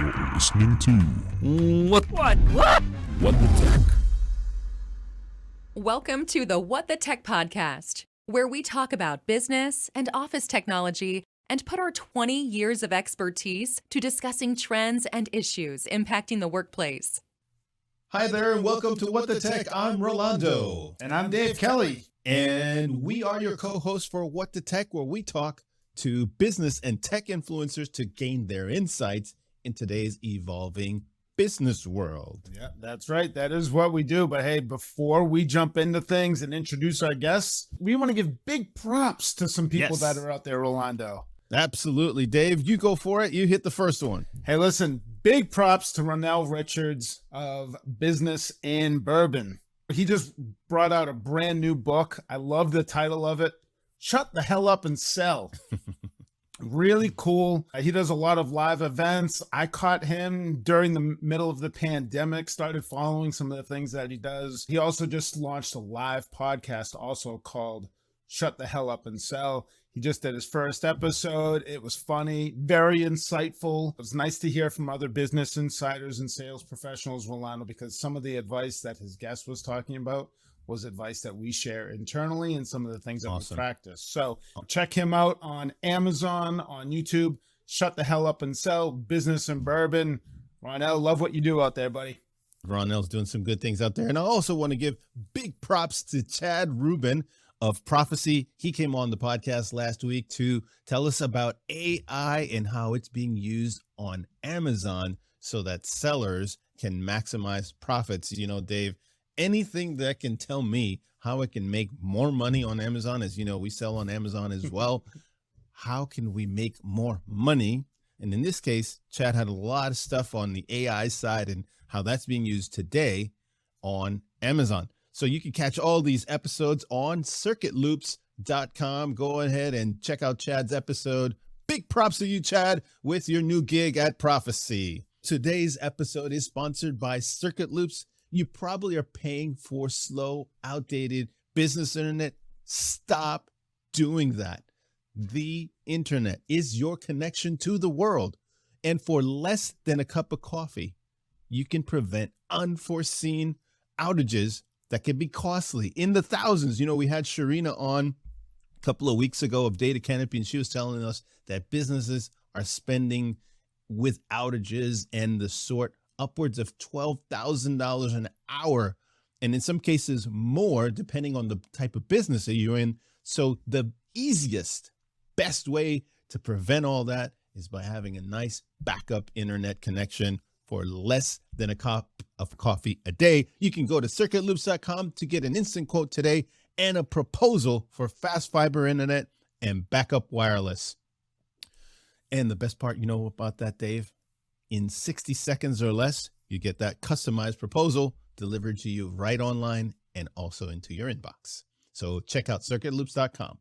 You're listening to What the Tech? Welcome to the What the Tech podcast, where we talk about business and office technology and put our 20 years of expertise to discussing trends and issues impacting the workplace. Hi there, and welcome to What the Tech. I'm Rolando. And I'm Dave Kelly. And we are your co-hosts for What the Tech, where we talk to business and tech influencers to gain their insights in today's evolving business world. Yeah, that's right. That is what we do. But hey, before we jump into things and introduce our guests, we want to give big props to some people that are out there, Rolando. Absolutely. Dave, you go for it. You hit the first one. Hey, listen, big props to Ronell Richards of Business in Bourbon. He just brought out a brand new book. I love the title of it. Shut the Hell Up and Sell. Really cool. He does a lot of live events. I caught him during the middle of the pandemic, started following some of the things that he does. He also just launched a live podcast also called Shut the Hell Up and Sell. He just did his first episode. It was funny, very insightful. It was nice to hear from other business insiders and sales professionals, Rolando, because some of the advice that his guest was talking about was advice that we share internally and some of the things that we practice. So check him out on Amazon, on YouTube. Shut the Hell Up and Sell, Business in Bourbon. Ronell, love what you do out there, buddy. Ronell's doing some good things out there. And I also want to give big props to Chad Rubin of Prophecy. He came on the podcast last week to tell us about AI and how it's being used on Amazon so that sellers can maximize profits. You know, Dave, anything that can tell me how I can make more money on Amazon, as you know, we sell on Amazon as well. How can we make more money? And in this case, Chad had a lot of stuff on the AI side and how that's being used today on Amazon. So you can catch all these episodes on circuitloops.com. Go ahead and check out Chad's episode. Big props to you, Chad, with your new gig at Prophecy. Today's episode is sponsored by Circuit Loops. You probably are paying for slow, outdated business internet. Stop doing that. The internet is your connection to the world. And for less than a cup of coffee, you can prevent unforeseen outages that can be costly in the thousands. You know, we had Sharina on a couple of weeks ago of Data Canopy, and she was telling us that businesses are spending with outages and the sort upwards of $12,000 an hour, and in some cases more, depending on the type of business that you're in. So the easiest, best way to prevent all that is by having a nice backup internet connection for less than a cup of coffee a day. You can go to circuitloops.com to get an instant quote today and a proposal for fast fiber internet and backup wireless. And the best part, you know about that, Dave? In 60 seconds or less, you get that customized proposal delivered to you right online and also into your inbox. So check out circuitloops.com.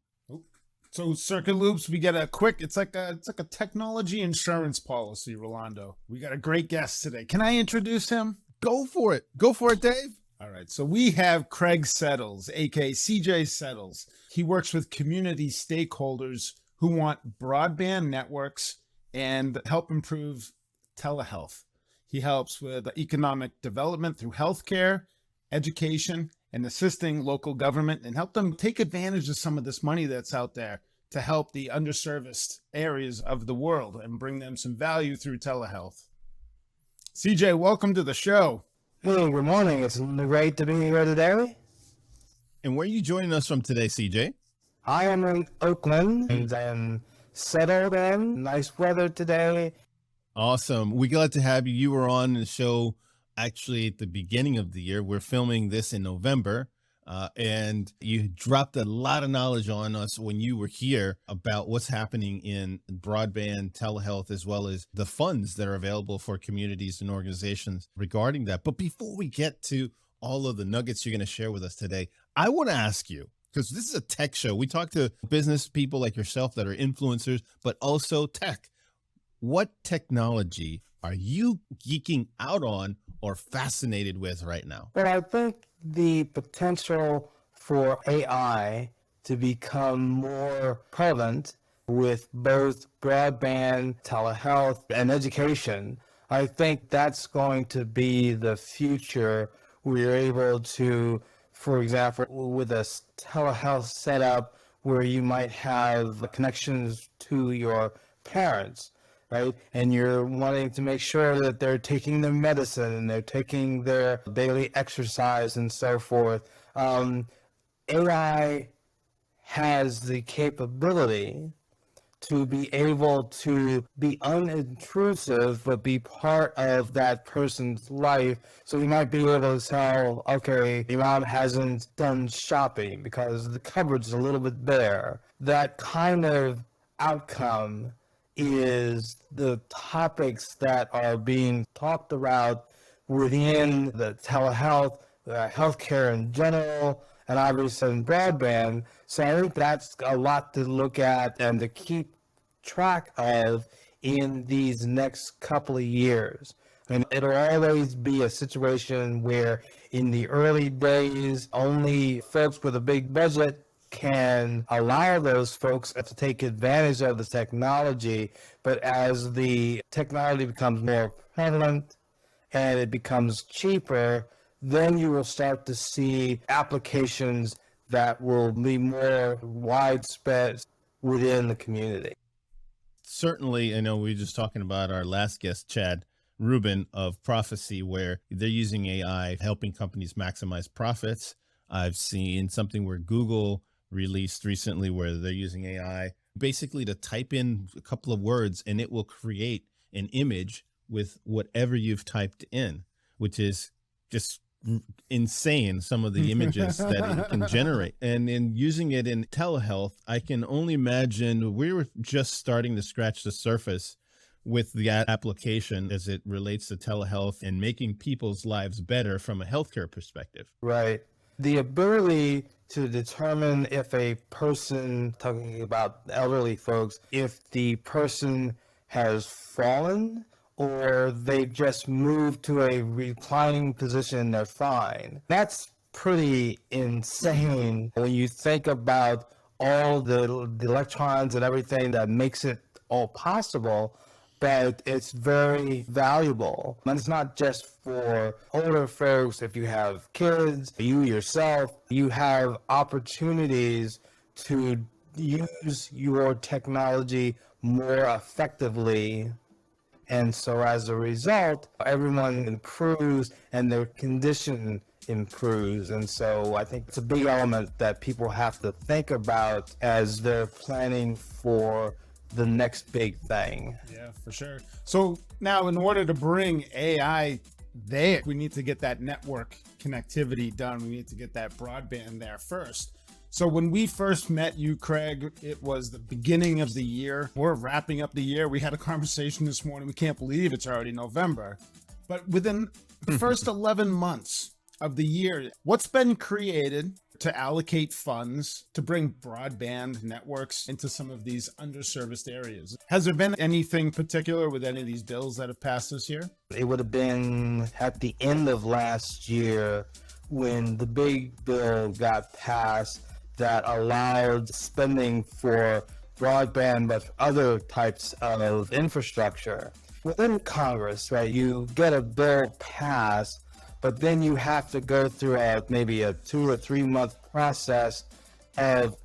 So Circuit Loops, we get a quick, it's like a technology insurance policy, Rolando. We got a great guest today. Can I introduce him? Go for it. Go for it, Dave. All right. So we have Craig Settles, aka CJ Settles. He works with community stakeholders who want broadband networks and help improve telehealth. He helps with economic development through healthcare, education, and assisting local government and help them take advantage of some of this money that's out there to help the underserviced areas of the world and bring them some value through telehealth. CJ, welcome to the show. Hey, good morning. It's great to be here today. And where are you joining us from today, CJ? I am in Oakland and I'm settled in. Nice weather today. Awesome. We're glad to have you. You were on the show actually at the beginning of the year. We're filming this in November, and you dropped a lot of knowledge on us when you were here about what's happening in broadband, telehealth, as well as the funds that are available for communities and organizations regarding that. But before we get to all of the nuggets you're going to share with us today, I want to ask you, because this is a tech show. We talk to business people like yourself that are influencers, but also tech. What technology are you geeking out on or fascinated with right now? But I think the potential for AI to become more prevalent with both broadband, telehealth, and education I think that's going to be the future. We're able to, for example, with a telehealth setup where you might have connections to your parents, right? And you're wanting to make sure that they're taking their medicine and they're taking their daily exercise and so forth. AI has the capability to be able to be unintrusive, but be part of that person's life. So you might be able to tell, okay, your mom hasn't done shopping because the cupboard's a little bit bare. That kind of outcome is the topics that are being talked about within the telehealth, healthcare in general, and obviously in broadband. So I think that's a lot to look at and to keep track of in these next couple of years. And it'll always be a situation where in the early days, only folks with a big budget can allow those folks to take advantage of the technology. But as the technology becomes more prevalent and it becomes cheaper, then you will start to see applications that will be more widespread within the community. Certainly, I know we were just talking about our last guest, Chad Rubin of Prophecy, where they're using AI helping companies maximize profits. I've seen something where Google released recently where they're using AI basically to type in a couple of words and it will create an image with whatever you've typed in, which is just insane, some of the images that it can generate. And in using it in telehealth, I can only imagine we were just starting to scratch the surface with the application as it relates to telehealth and making people's lives better from a healthcare perspective. Right. The ability to determine if a person, talking about elderly folks, if the person has fallen or they've just moved to a reclining position, they're fine. That's pretty insane when you think about all the electrons and everything that makes it all possible. But it's very valuable. And it's not just for older folks. If you have kids, you yourself, you have opportunities to use your technology more effectively. And so as a result, everyone improves and their condition improves. And so I think it's a big element that people have to think about as they're planning for the next big thing. Yeah, for sure. So now in order to bring AI there, we need to get that network connectivity done. We need to get that broadband there first. So when we first met you, Craig, it was the beginning of the year. We're wrapping up the year. We had a conversation this morning. We can't believe it's already November. But within the first 11 months of the year, what's been created to allocate funds to bring broadband networks into some of these underserviced areas? Has there been anything particular with any of these bills that have passed this year? It would have been at the end of last year when the big bill got passed that allowed spending for broadband, but other types of infrastructure. Within Congress, right, you get a bill passed, but then you have to go through maybe a 2 or 3 month process of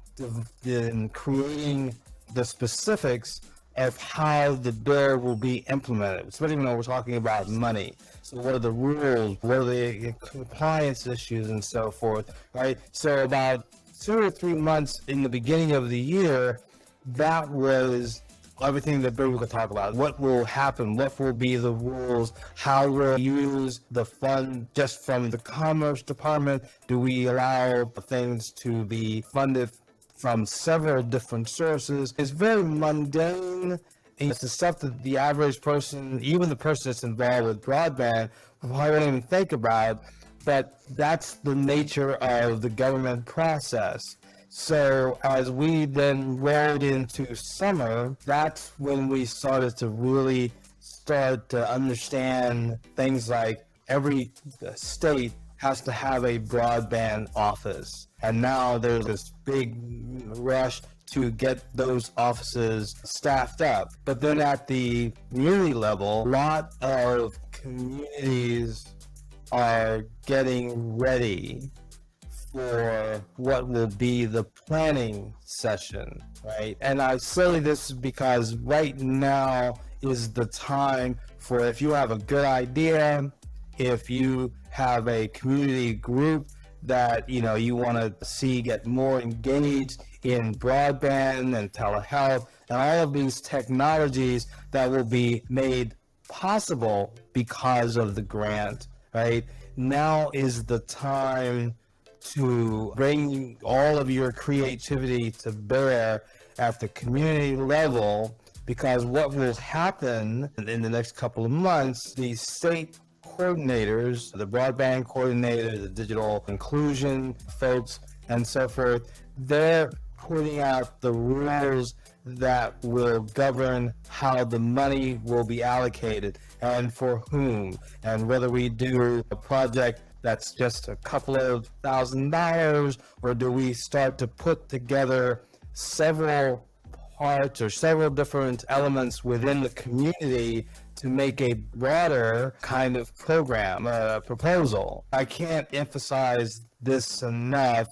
creating the specifics of how the bill will be implemented, especially when we're talking about money. So what are the rules, what are the compliance issues and so forth, right? So about 2 or 3 months in the beginning of the year, that was everything that Bill could talk about. What will happen? What will be the rules? How will use the fund just from the Commerce Department? Do we allow things to be funded from several different sources? It's very mundane. It's the stuff that the average person, even the person that's involved with broadband, probably won't even think about. But that's the nature of the government process. So as we then rolled into summer, that's when we started to really start to understand things like every state has to have a broadband office. And now there's this big rush to get those offices staffed up. But then at the community level, a lot of communities are getting ready for what will be the planning session, right? And I say this because right now is the time for, if you have a good idea, if you have a community group that you want to see get more engaged in broadband and telehealth and all of these technologies that will be made possible because of the grant, right? Now is the time to bring all of your creativity to bear at the community level, because what will happen in the next couple of months, the state coordinators, the broadband coordinator, the digital inclusion folks, and so forth, they're putting out the rules that will govern how the money will be allocated and for whom, and whether we do a project that's just a couple of $1,000, or do we start to put together several parts or several different elements within the community to make a broader kind of program, proposal. I can't emphasize this enough,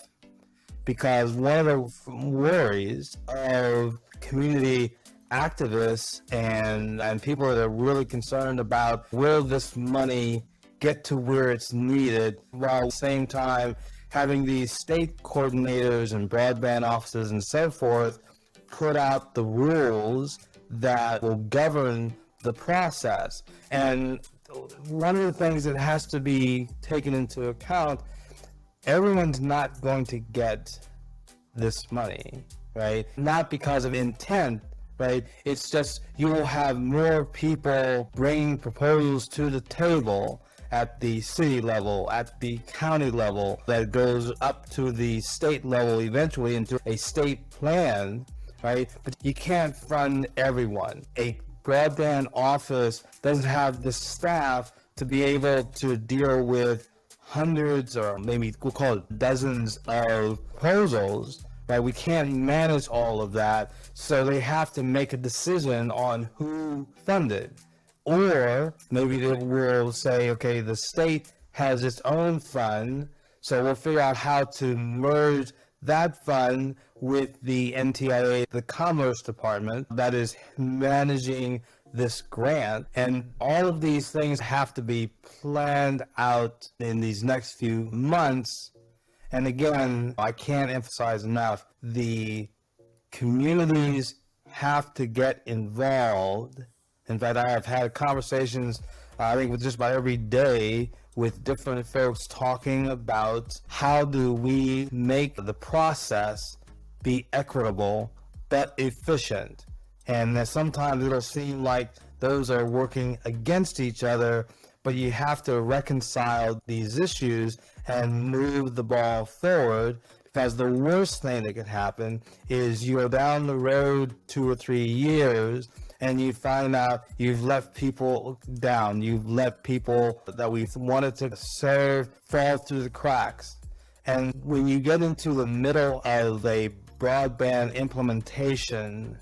because one of the worries of community activists and people that are really concerned about, will this money get to where it's needed, while at the same time having these state coordinators and broadband offices and so forth put out the rules that will govern the process. And one of the things that has to be taken into account, everyone's not going to get this money, right? Not because of intent, right? It's just you will have more people bringing proposals to the table at the city level, at the county level, that goes up to the state level eventually into a state plan, right? But you can't fund everyone. A broadband office doesn't have the staff to be able to deal with hundreds, or maybe we'll call it dozens of proposals, right? We can't manage all of that, so they have to make a decision on who funded. Or maybe they will say, okay, the state has its own fund, so we'll figure out how to merge that fund with the NTIA, the Commerce Department, that is managing this grant. And all of these things have to be planned out in these next few months. And again, I can't emphasize enough, the communities have to get involved. In fact, I have had conversations, I think, with just about every day with different folks talking about how do we make the process be equitable but efficient. And that sometimes it'll seem like those are working against each other, but you have to reconcile these issues and move the ball forward, because the worst thing that could happen is you're down the road 2 or 3 years and you find out you've left people down. You've let people that we wanted to serve fall through the cracks. And when you get into the middle of a broadband implementation,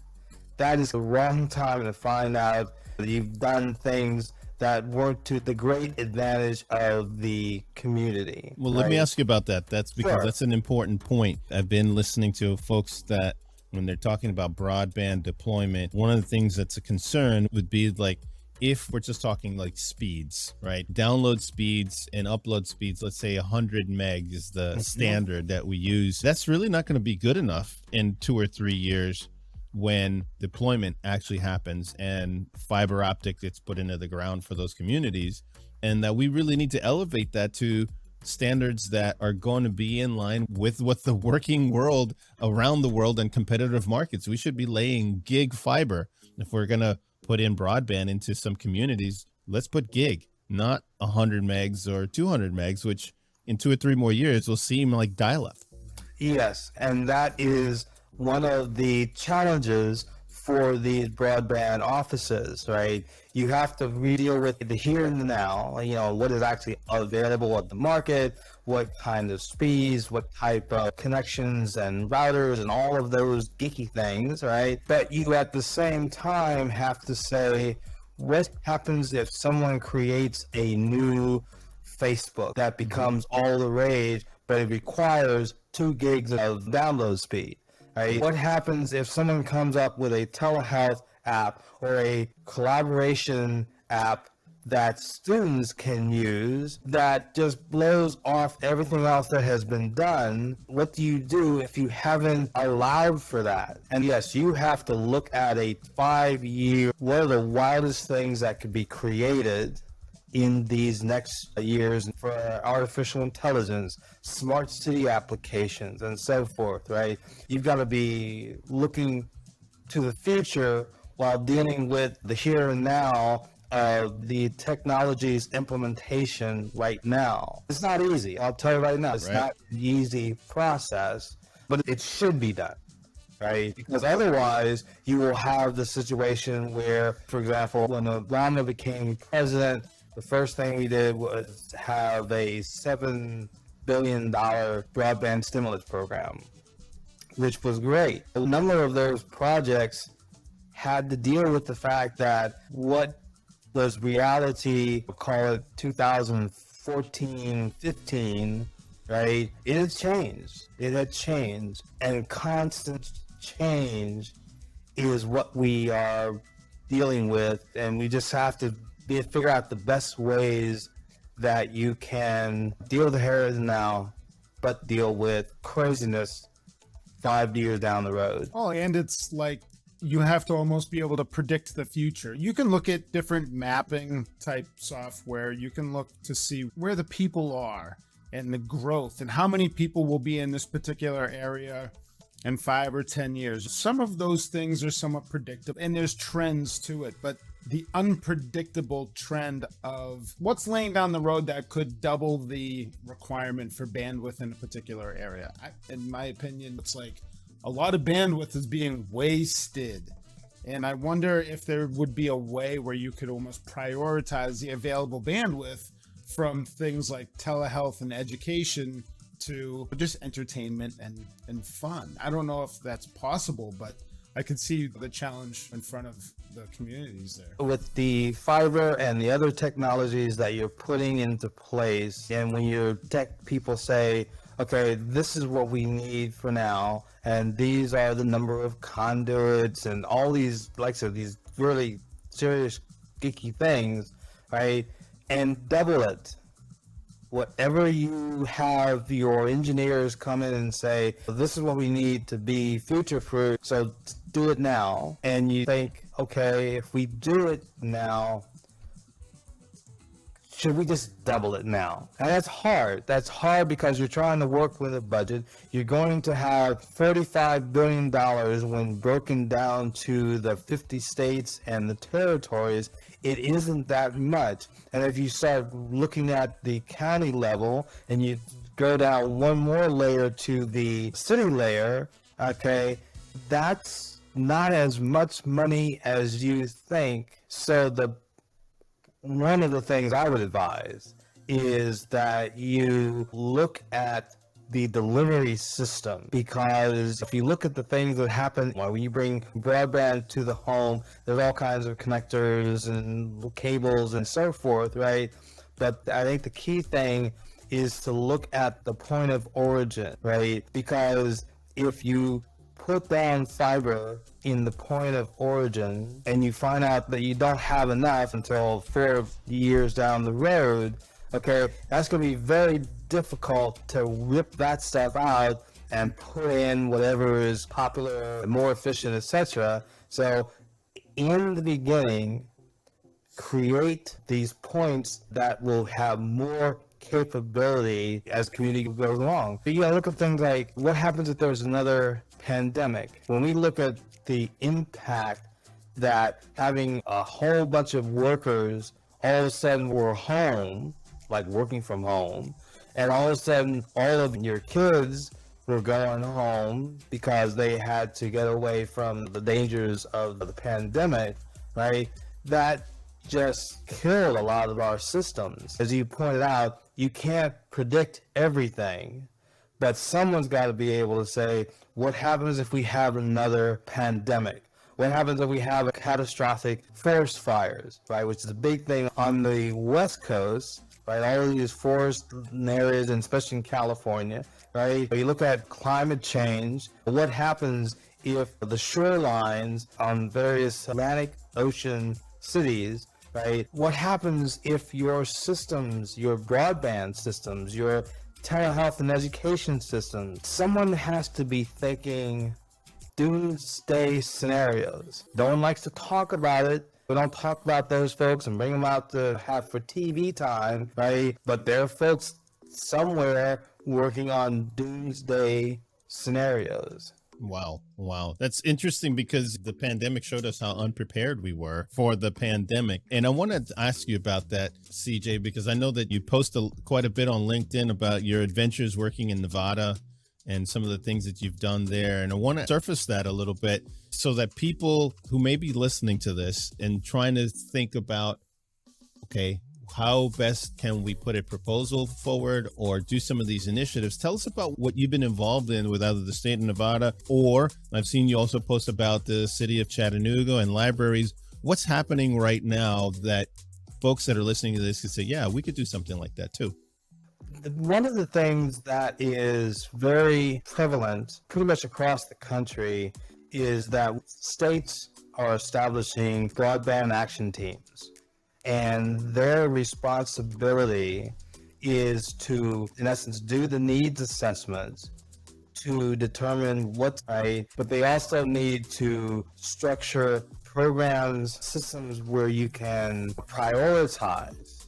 that is the wrong time to find out that you've done things that weren't to the great advantage of the community. Well, let me ask you about that. That's because Sure. that's an important point. I've been listening to folks that when they're talking about broadband deployment, one of the things that's a concern would be like, if we're just talking like speeds, right? Download speeds and upload speeds, let's say 100 meg is the standard that we use. That's really not going to be good enough in 2 or 3 years when deployment actually happens and fiber optic gets put into the ground for those communities. And that we really need to elevate that to standards that are going to be in line with what the working world around the world and competitive markets. We should be laying gig fiber. If we're going to put in broadband into some communities, let's put gig, not 100 megs or 200 megs, which in 2 or 3 more years will seem like dial-up. Yes, and that is one of the challenges for these broadband offices, right? You have to deal with the here and the now, what is actually available at the market, what kind of speeds, what type of connections and routers and all of those geeky things, right? But you at the same time have to say, what happens if someone creates a new Facebook that becomes all the rage, but it requires 2 gigs of download speed, right? What happens if someone comes up with a telehealth app or a collaboration app that students can use that just blows off everything else that has been done? What do you do if you haven't allowed for that? And yes, you have to look at a 5-year, what are the wildest things that could be created in these next years for artificial intelligence, smart city applications, and so forth, right? You've got to be looking to the future while dealing with the here and now of the technology's implementation right now. It's not easy. I'll tell you right now, it's not an easy process, but it should be done, right? Because otherwise, you will have the situation where, for example, when Obama became president, the first thing we did was have a $7 billion broadband stimulus program, which was great. A number of those projects had to deal with the fact that what was reality, we'll call it 2014, 15, right? It had changed. It had changed. And constant change is what we are dealing with. And we just have to figure out the best ways that you can deal with the here and now, but deal with craziness 5 years down the road. Oh, and it's like you have to almost be able to predict the future. You can look at different mapping type software. You can look to see where the people are and the growth and how many people will be in this particular area in 5 or 10 years. Some of those things are somewhat predictable and there's trends to it, but the unpredictable trend of what's laying down the road that could double the requirement for bandwidth in a particular area. In my opinion, it's like a lot of bandwidth is being wasted. And I wonder if there would be a way where you could almost prioritize the available bandwidth from things like telehealth and education to just entertainment and fun. I don't know if that's possible, but I could see the challenge in front of the communities there. With the fiber and the other technologies that you're putting into place, and when your tech people say, okay, this is what we need for now, and these are the number of conduits and all these, like I said, these really serious geeky things, right? And double it. Whatever you have your engineers come in and say, this is what we need to be future-proof, so do it now. And you think, okay, if we do it now, should we just double it now? And that's hard. That's hard because you're trying to work with a budget. You're going to have $35 billion when broken down to the 50 states and the territories. It isn't that much. And if you start looking at the county level and you go down one more layer to the city layer, okay, that's not as much money as you think. So one of the things I would advise is that you look at the delivery system, because if you look at the things that happen when you bring broadband to the home, there's all kinds of connectors and cables and so forth, right? But I think the key thing is to look at the point of origin, right? Because if you put down fiber in the point of origin and you find out that you don't have enough until 4 years down the road, okay, that's going to be very difficult to rip that stuff out and put in whatever is popular, more efficient, etc. So in the beginning, create these points that will have more capability as community goes along. But you gotta look at things like, what happens if there's another pandemic? When we look at the impact that having a whole bunch of workers all of a sudden were home, like working from home, and all of a sudden all of your kids were going home because they had to get away from the dangers of the pandemic, right? That just killed a lot of our systems. As you pointed out, you can't predict everything, but someone's got to be able to say, what happens if we have another pandemic? What happens if we have a catastrophic forest fires, right? Which is a big thing on the West Coast, right? All of these forest areas, and especially in California, right? You look at climate change. What happens if the shorelines on various Atlantic Ocean cities, right? What happens if your systems, your broadband systems, your telehealth and education systems, someone has to be thinking doomsday scenarios. No one likes to talk about it. We don't talk about those folks and bring them out to have for TV time, right? But there are folks somewhere working on doomsday scenarios. Wow. That's interesting because the pandemic showed us how unprepared we were for the pandemic. And I wanted to ask you about that, CJ, because I know that you post quite a bit on LinkedIn about your adventures working in Nevada and some of the things that you've done there. And I want to surface that a little bit so that people who may be listening to this and trying to think about, okay, how best can we put a proposal forward or do some of these initiatives? Tell us about what you've been involved in with either the state of Nevada, or I've seen you also post about the city of Chattanooga and libraries. What's happening right now that folks that are listening to this can say, yeah, we could do something like that too? One of the things that is very prevalent pretty much across the country is that states are establishing broadband action teams. And their responsibility is to, in essence, do the needs assessments to determine what's right, but they also need to structure programs, systems where you can prioritize,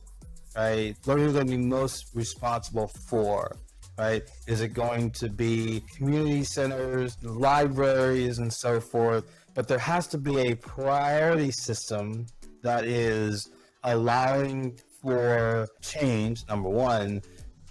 right? What are you going to be most responsible for, right? Is it going to be community centers, libraries, and so forth? But there has to be a priority system that is allowing for change, number one,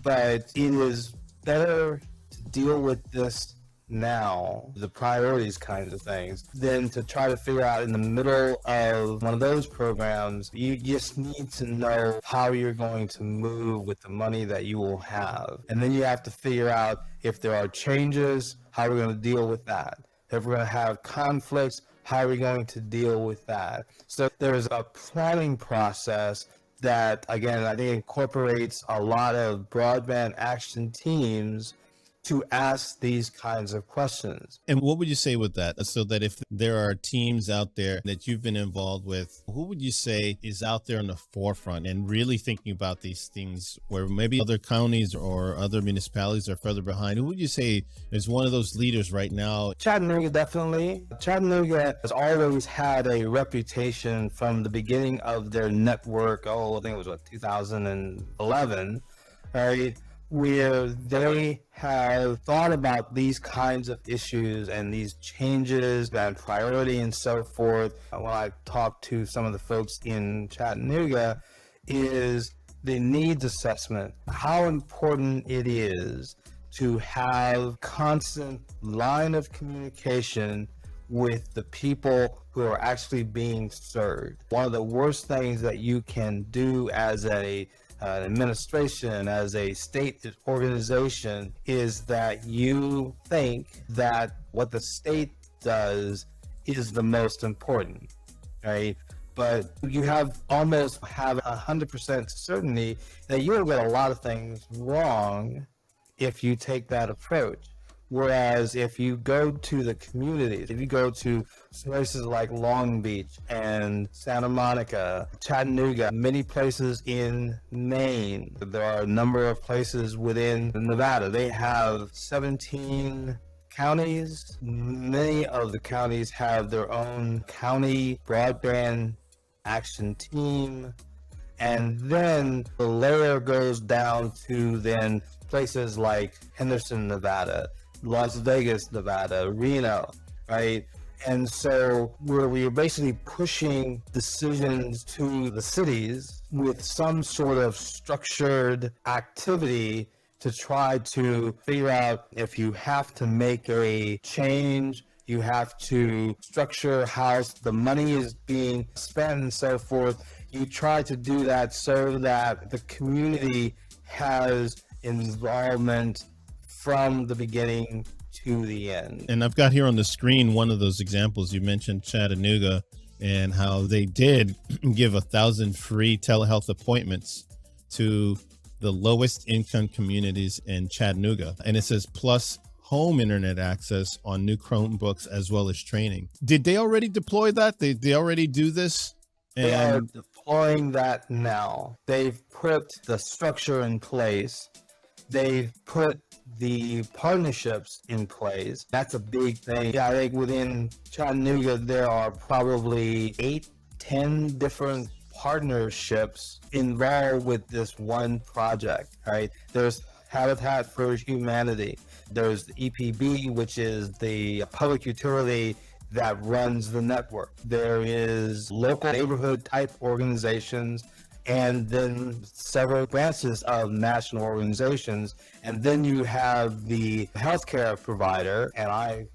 but it is better to deal with this now, the priorities kinds of things, than to try to figure out in the middle of one of those programs. You just need to know how you're going to move with the money that you will have. And then you have to figure out if there are changes, how we're going to deal with that. If we're going to have conflicts, how are we going to deal with that? So there's a planning process that, again, I think incorporates a lot of broadband action teams to ask these kinds of questions. And what would you say with that? So that if there are teams out there that you've been involved with, who would you say is out there in the forefront and really thinking about these things where maybe other counties or other municipalities are further behind? Who would you say is one of those leaders right now? Chattanooga, definitely. Chattanooga has always had a reputation from the beginning of their network. I think it was 2011, right? Where they have thought about these kinds of issues and these changes and priority and so forth. When I talk to some of the folks in Chattanooga, is the needs assessment, how important it is to have constant line of communication with the people who are actually being served. One of the worst things that you can do as an administration, as a state organization, is that you think that what the state does is the most important, right? But you have 100% certainty that you'll get a lot of things wrong if you take that approach. Whereas if you go to the communities, if you go to places like Long Beach and Santa Monica, Chattanooga, many places in Maine, there are a number of places within Nevada. They have 17 counties. Many of the counties have their own county broadband action team. And then the layer goes down to then places like Henderson, Nevada, Las Vegas, Nevada, Reno, right? And so we're basically pushing decisions to the cities with some sort of structured activity to try to figure out if you have to make a change, you have to structure how the money is being spent and so forth. You try to do that so that the community has involvement from the beginning to the end. And I've got here on the screen one of those examples. You mentioned Chattanooga and how they did give 1,000 free telehealth appointments to the lowest income communities in Chattanooga. And it says plus home internet access on new Chromebooks as well as training. Did they already deploy that? They already do this? They are And deploying that now. They've put the structure in place. They've put the partnerships in place. That's a big thing. Yeah, I think within Chattanooga, there are probably 8-10 different partnerships involved with this one project, right? There's Habitat for Humanity. There's the EPB, which is the public utility that runs the network. There is local neighborhood type organizations, and then several branches of national organizations. And then you have the healthcare provider, and I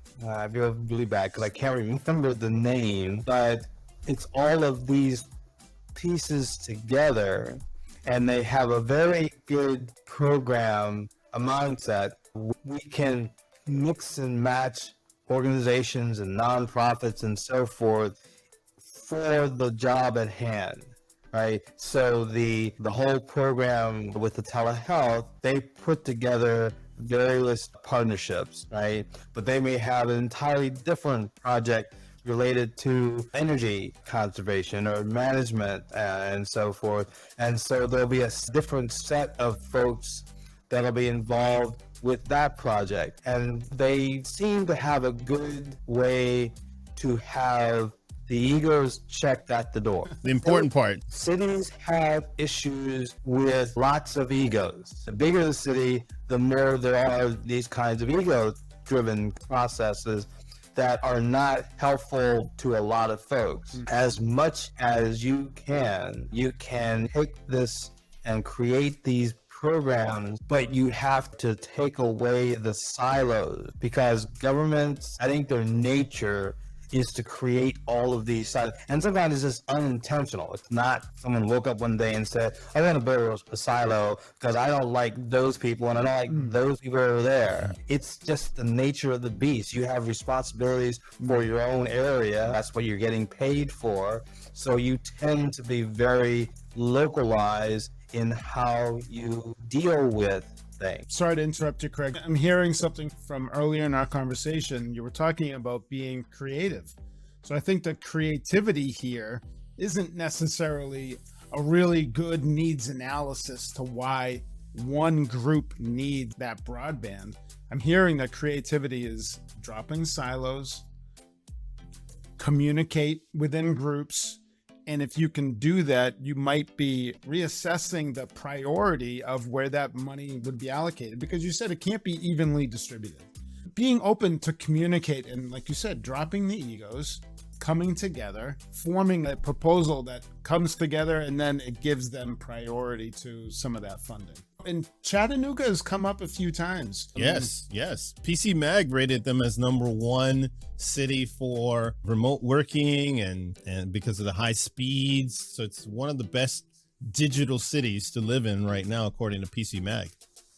feel really bad because I can't remember the name, but it's all of these pieces together, and they have a very good program, a mindset. We can mix and match organizations and nonprofits and so forth for the job at hand. Right, so the whole program with the telehealth, they put together various partnerships, right? But they may have an entirely different project related to energy conservation or management and so forth. And so there'll be a different set of folks that'll be involved with that project. And they seem to have a good way to have the egos checked at the door. the important part. Cities have issues with lots of egos. The bigger the city, the more there are these kinds of ego-driven processes that are not helpful to a lot of folks. As much as you can take this and create these programs, but you have to take away the silos, because governments, I think their nature is to create all of these silos. And sometimes it's just unintentional. It's not someone woke up one day and said, I want to build a silo because I don't like those people and I don't like those people over there. It's just the nature of the beast. You have responsibilities for your own area. That's what you're getting paid for. So you tend to be very localized in how you deal with things. Sorry to interrupt you, Craig. I'm hearing something from earlier in our conversation. You were talking about being creative. So I think the creativity here isn't necessarily a really good needs analysis to why one group needs that broadband. I'm hearing that creativity is dropping silos, communicate within groups, and if you can do that, you might be reassessing the priority of where that money would be allocated, because you said it can't be evenly distributed. Being open to communicate and, like you said, dropping the egos, coming together, forming a proposal that comes together, and then it gives them priority to some of that funding. And Chattanooga has come up a few times. Yes. PC Mag rated them as #1 city for remote working and because of the high speeds. So it's one of the best digital cities to live in right now, according to PC Mag.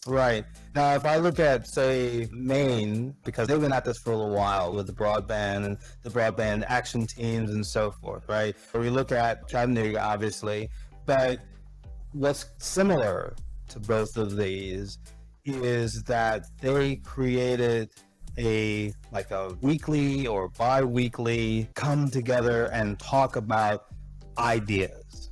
Right. Now, if I look at, say, Maine, because they've been at this for a little while with the broadband and the broadband action teams and so forth, right? We look at Chattanooga, obviously, but what's similar to both of these is that they created a weekly or bi-weekly come together and talk about ideas,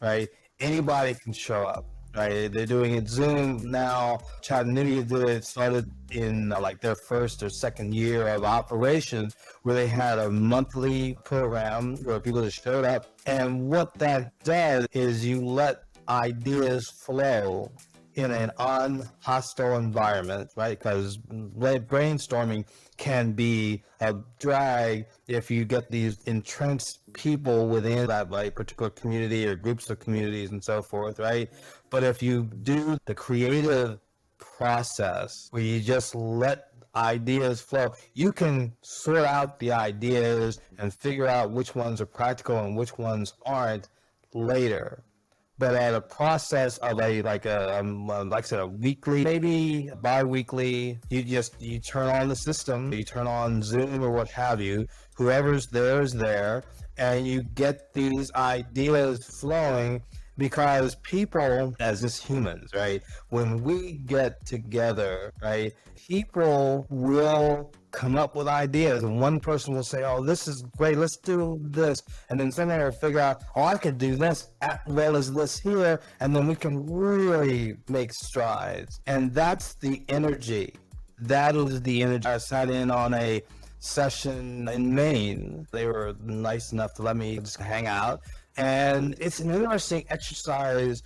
right? Anybody can show up. Right, they're doing it Zoom now. Chattanooga did it, started in their first or second year of operation, where they had a monthly program where people just showed up. And what that does is you let ideas flow in an unhostile environment, right? Because brainstorming can be a drag if you get these entrenched people within that particular community or groups of communities and so forth, right? But if you do the creative process where you just let ideas flow, you can sort out the ideas and figure out which ones are practical and which ones aren't later. but at a process of like I said, a weekly, maybe bi-weekly, you turn on the system, you turn on Zoom or what have you, whoever's there is there, and you get these ideas flowing, because people, as just humans, right, when we get together, right, people will come up with ideas, and one person will say, oh, this is great, let's do this, and then somebody will figure out, oh, I could do this as well as this here, and then we can really make strides. And that's the energy. That is the energy. I sat in on a session in Maine. They were nice enough to let me just hang out, and it's an interesting exercise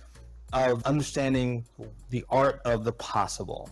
of understanding the art of the possible.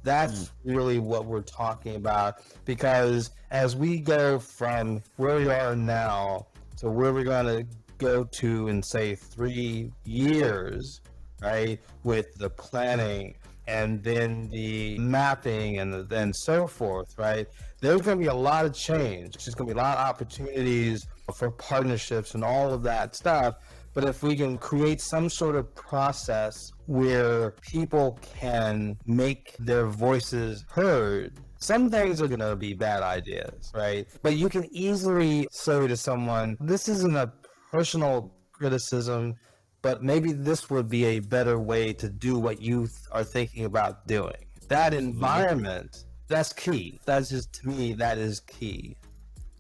That's really what we're talking about, because as we go from where we are now to where we're going to go to in, say, 3 years, right, with the planning and then the mapping and then so forth, right, there's going to be a lot of change. There's going to be a lot of opportunities for partnerships and all of that stuff. But if we can create some sort of process where people can make their voices heard, some things are going to be bad ideas, right? But you can easily say to someone, this isn't a personal criticism, but maybe this would be a better way to do what you are thinking about doing. That environment, that's key. That's just, to me, that is key.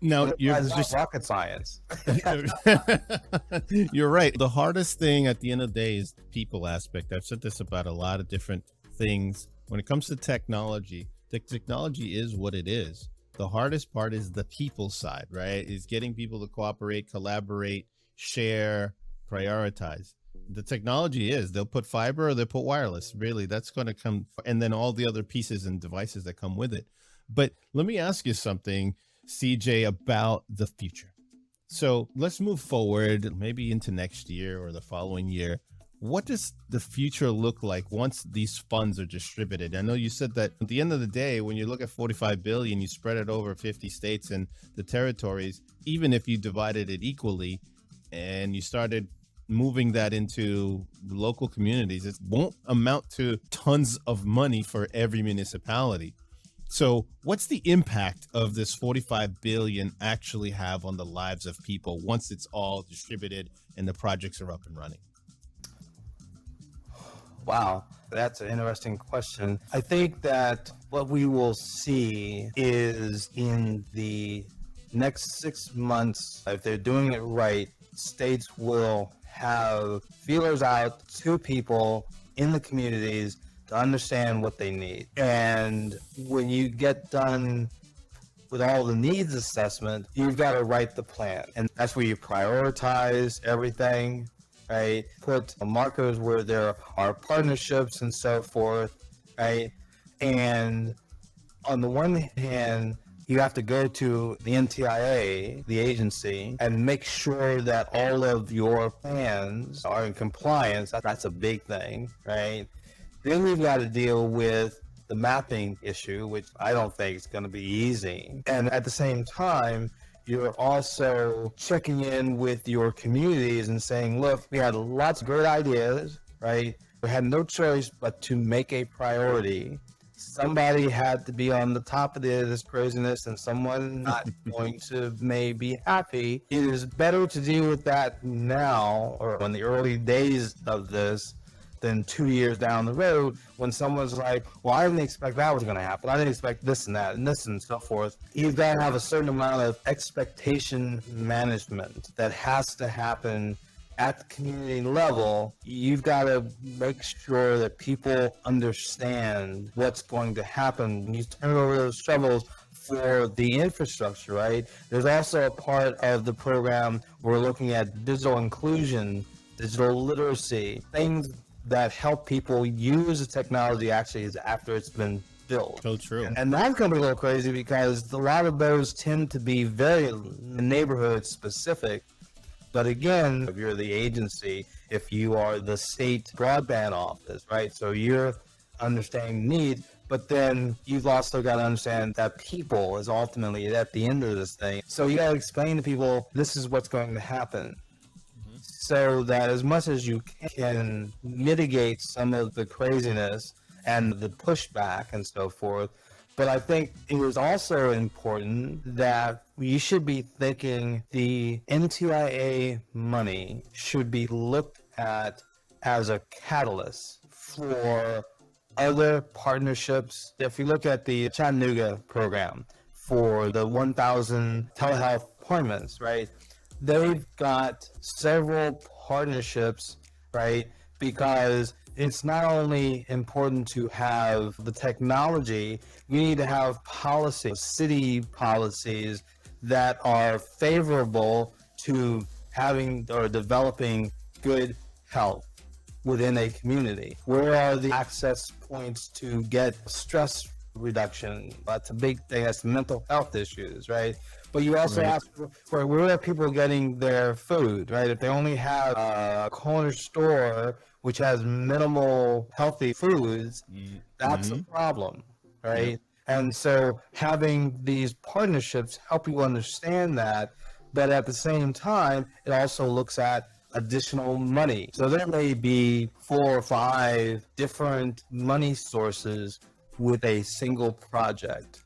Now, you're It's not just rocket science. You're right. The hardest thing at the end of the day is the people aspect. I've said this about a lot of different things. When it comes to technology, the technology is what it is. The hardest part is the people side, right? Is getting people to cooperate, collaborate, share, prioritize. The technology is they'll put fiber or they'll put wireless. Really, that's going to come, and then all the other pieces and devices that come with it. But let me ask you something, CJ, about the future. So let's move forward, maybe into next year or the following year. What does the future look like once these funds are distributed? I know you said that at the end of the day, when you look at 45 billion, you spread it over 50 states and the territories, even if you divided it equally and you started moving that into local communities, it won't amount to tons of money for every municipality. So what's the impact of this 45 billion actually have on the lives of people once it's all distributed and the projects are up and running? Wow, that's an interesting question. I think that what we will see is in the next 6 months, if they're doing it right, states will have feelers out to people in the communities to understand what they need. And when you get done with all the needs assessment, you've got to write the plan. And that's where you prioritize everything, right? Put markers where there are partnerships and so forth, right? And on the one hand, you have to go to the NTIA, the agency, and make sure that all of your plans are in compliance. That's a big thing, right? Then we've got to deal with the mapping issue, which I don't think is going to be easy. And at the same time, you're also checking in with your communities and saying, look, we had lots of great ideas, right? We had no choice but to make a priority. Somebody had to be on the top of this craziness, and someone not going to may be happy. It is better to deal with that now, or in the early days of this, than 2 years down the road when someone's like, well, I didn't expect that was going to happen. I didn't expect this and that and this and so forth. You've got to have a certain amount of expectation management that has to happen at the community level. You've got to make sure that people understand what's going to happen when you turn over those shovels for the infrastructure, right? There's also a part of the program we're looking at digital inclusion, digital literacy, things that help people use the technology actually is after it's been built. So true. And that's going to be a little crazy because a lot of those tend to be very neighborhood specific. But again, if you're the agency, if you are the state broadband office, right? So you're understanding need, but then you've also got to understand that people is ultimately at the end of this thing. So you got to explain to people, this is what's going to happen. so that as much as you can mitigate some of the craziness and the pushback and so forth. But I think it was also important that you should be thinking the NTIA money should be looked at as a catalyst for other partnerships. If you look at the Chattanooga program for the 1,000 telehealth appointments, right? They've got several partnerships, right? Because it's not only important to have the technology, you need to have policies, city policies that are favorable to having or developing good health within a community. Where are the access points to get stress reduction? That's a big thing. That's mental health issues, right? But you also ask for where are people getting their food, right? If they only have a corner store which has minimal healthy foods, that's a problem, right? Yep. And so having these partnerships help you understand that, but at the same time, it also looks at additional money. So there may be 4 or 5 different money sources with a single project,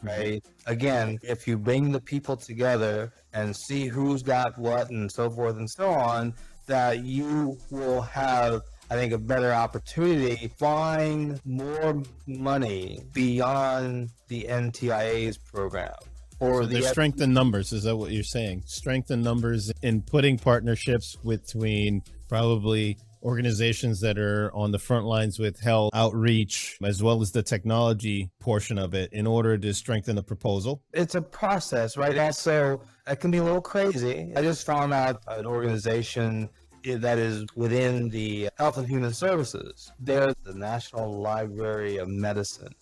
right? Again, if you bring the people together and see who's got what and so forth and so on, that you will have, I think, a better opportunity to find more money beyond the NTIA's program. Or so there's strength in numbers. Is that what you're saying? Strength in numbers in putting partnerships between probably organizations that are on the front lines with health outreach, as well as the technology portion of it, in order to strengthen the proposal? It's a process, right? Also, it can be a little crazy. I just found out an organization that is within the Health and Human Services. They're the National Library of Medicine,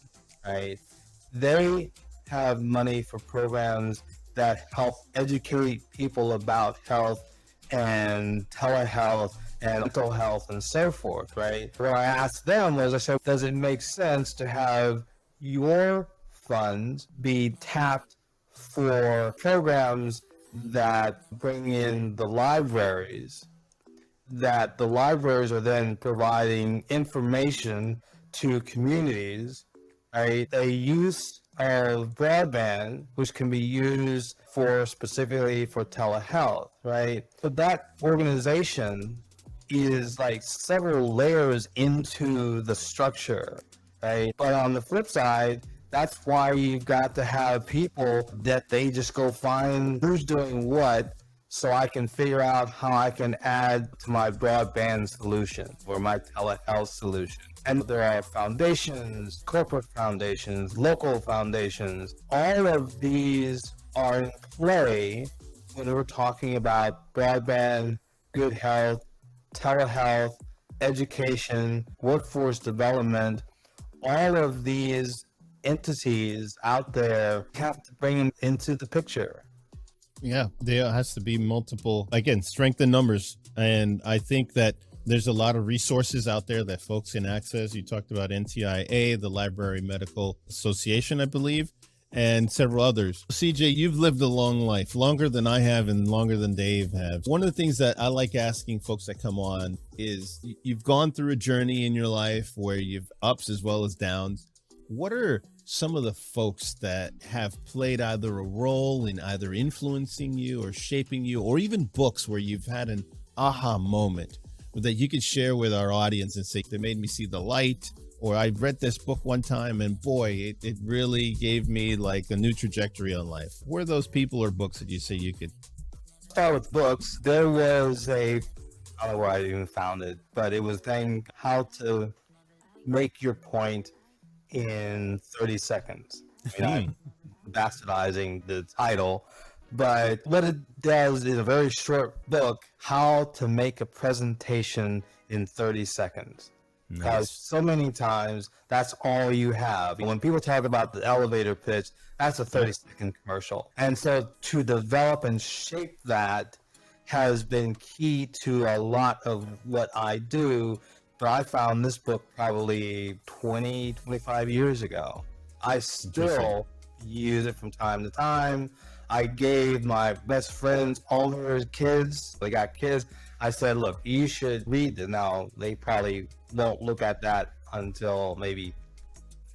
right? They have money for programs that help educate people about health and telehealth and mental health and so forth, right? What I asked them was, I said, does it make sense to have your funds be tapped for programs that bring in the libraries, that the libraries are then providing information to communities, right? A use of broadband, which can be used for specifically for telehealth, right? But that organization is like several layers into the structure, right? But on the flip side, that's why you've got to have people that they just go find who's doing what, so I can figure out how I can add to my broadband solution or my telehealth solution. And there are foundations, corporate foundations, local foundations. All of these are in play when we're talking about broadband, good health, telehealth, education, workforce development. All of these entities out there have to bring them into the picture. Yeah, there has to be multiple, again, strength in numbers. And I think that there's a lot of resources out there that folks can access. You talked about NTIA, the Library Medical Association, I believe, and several others. CJ, you've lived a long life, longer than I have and longer than Dave have. One of the things that I like asking folks that come on is you've gone through a journey in your life where you've ups as well as downs. What are some of the folks that have played either a role in either influencing you or shaping you, or even books where you've had an aha moment that you could share with our audience and say, they made me see the light, or I read this book one time and boy, it really gave me like a new trajectory on life? Who are those people or books that you say you could? Start with books. There was I don't know where I even found it, but it was saying how to make your point in 30 seconds. I mean, I'm bastardizing the title, but what it does is a very short book, how to make a presentation in 30 seconds. Because so many times that's all you have. When people talk about the elevator pitch, that's a 30-second commercial. And so to develop and shape that has been key to a lot of what I do. But I found this book probably 20, 25 years ago. I still use it from time to time. I gave my best friends all their kids, they got kids, I said, look, you should read it. Now, they probably won't look at that until maybe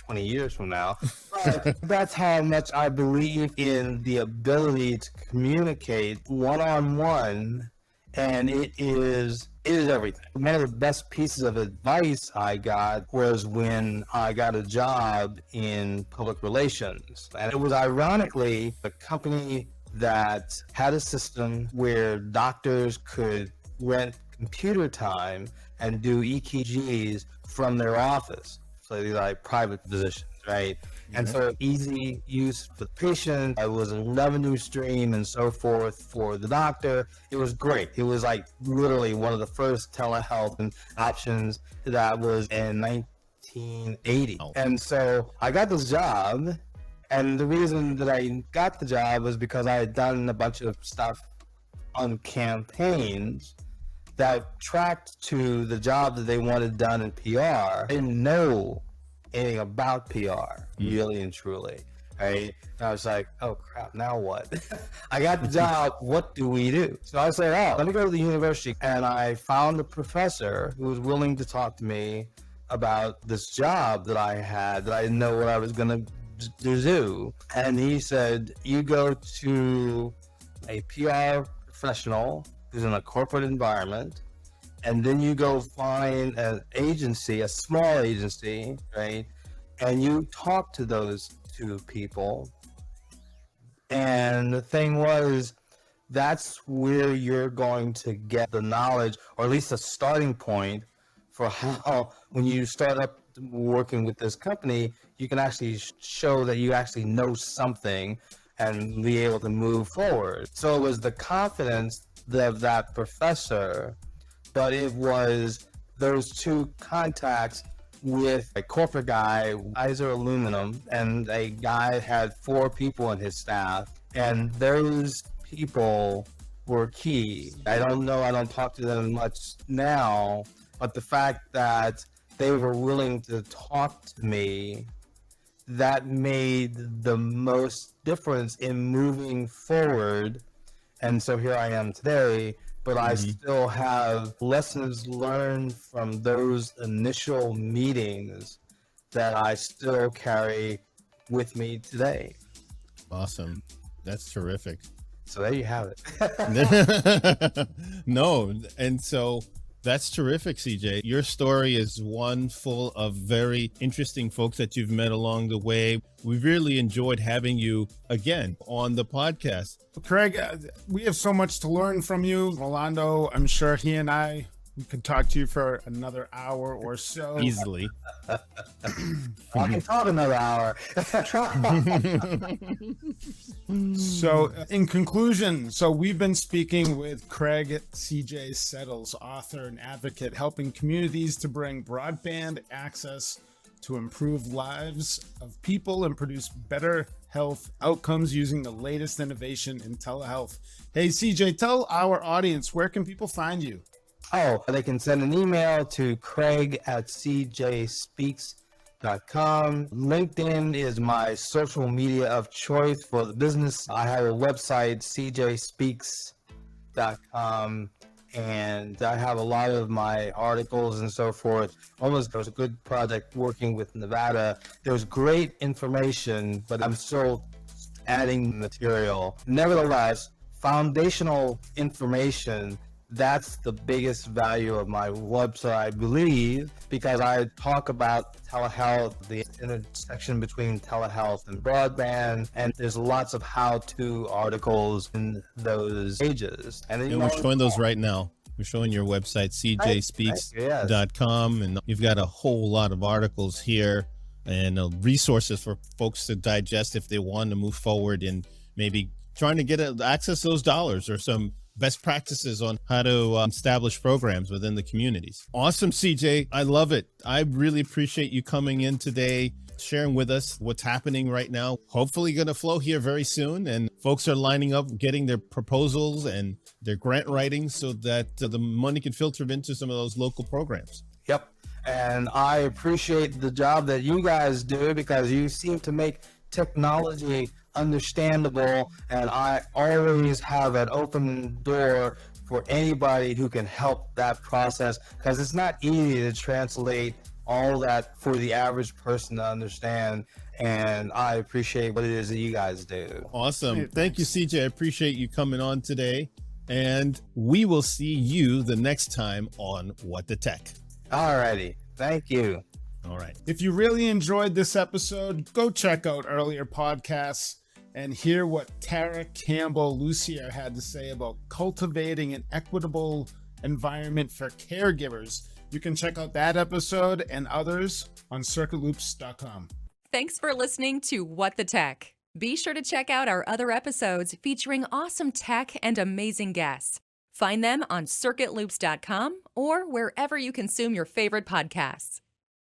20 years from now. But that's how much I believe in the ability to communicate one-on-one, and it is everything. One of the best pieces of advice I got was when I got a job in public relations. And it was ironically a company that had a system where doctors could rent computer time and do EKGs from their office. So these are like private physicians, right? And so easy use for the patient. It was a revenue stream and so forth for the doctor. It was great. It was like literally one of the first telehealth options that was in 1980. And so I got this job. And the reason that I got the job was because I had done a bunch of stuff on campaigns that tracked to the job that they wanted done in PR. I didn't know anything about PR, really and truly, right? And I was like, oh crap, now what? I got the job, what do we do? So I said, oh, let me go to the university. And I found a professor who was willing to talk to me about this job that I had, that I didn't know what I was gonna do. And he said, you go to a PR professional who's in a corporate environment, and then you go find an agency, a small agency, right? And you talk to those two people. And the thing was, that's where you're going to get the knowledge, or at least a starting point for how, when you start up working with this company, you can actually show that you actually know something and be able to move forward. So it was the confidence of that professor, but it was those two contacts with a corporate guy, Iser Aluminum, and a guy had 4 people in his staff, and those people were key. I don't talk to them much now, but the fact that they were willing to talk to me, that made the most difference in moving forward. And so here I am today, but I still have lessons learned from those initial meetings that I still carry with me today. Awesome. That's terrific. So there you have it. No, and so that's terrific, CJ. Your story is one full of very interesting folks that you've met along the way. We've really enjoyed having you again on the podcast. Craig, we have so much to learn from you. Rolando, I'm sure we could talk to you for another hour or so. Easily. I can talk another hour. So in conclusion, we've been speaking with Craig C.J. Settles, author and advocate, helping communities to bring broadband access to improve lives of people and produce better health outcomes using the latest innovation in telehealth. Hey, CJ, tell our audience, where can people find you? Oh, they can send an email to craig@cjspeaks.com. LinkedIn is my social media of choice for the business. I have a website, cjspeaks.com, and I have a lot of my articles and so forth. Almost, there was a good project working with Nevada. There's great information, but I'm still adding material. Nevertheless, foundational information, that's the biggest value of my website, I believe, because I talk about telehealth, the intersection between telehealth and broadband, and there's lots of how-to articles in those pages. And we're showing those right now. We're showing your website, cjspeaks.com, and you've got a whole lot of articles here and resources for folks to digest if they want to move forward and maybe trying to get access those dollars, or some best practices on how to establish programs within the communities. Awesome, CJ. I love it. I really appreciate you coming in today, sharing with us what's happening right now. Hopefully going to flow here very soon, and folks are lining up, getting their proposals and their grant writing so that the money can filter into some of those local programs. Yep. And I appreciate the job that you guys do, because you seem to make technology understandable, and I always have an open door for anybody who can help that process, because it's not easy to translate all that for the average person to understand. And I appreciate what it is that you guys do. Awesome. Hey, Thank you, CJ. I appreciate you coming on today. And we will see you the next time on What the Tech. Alrighty, thank you. All right. If you really enjoyed this episode, go check out earlier podcasts and hear what Tara Campbell Lucier had to say about cultivating an equitable environment for caregivers. You can check out that episode and others on circuitloops.com. Thanks for listening to What the Tech. Be sure to check out our other episodes featuring awesome tech and amazing guests. Find them on circuitloops.com or wherever you consume your favorite podcasts.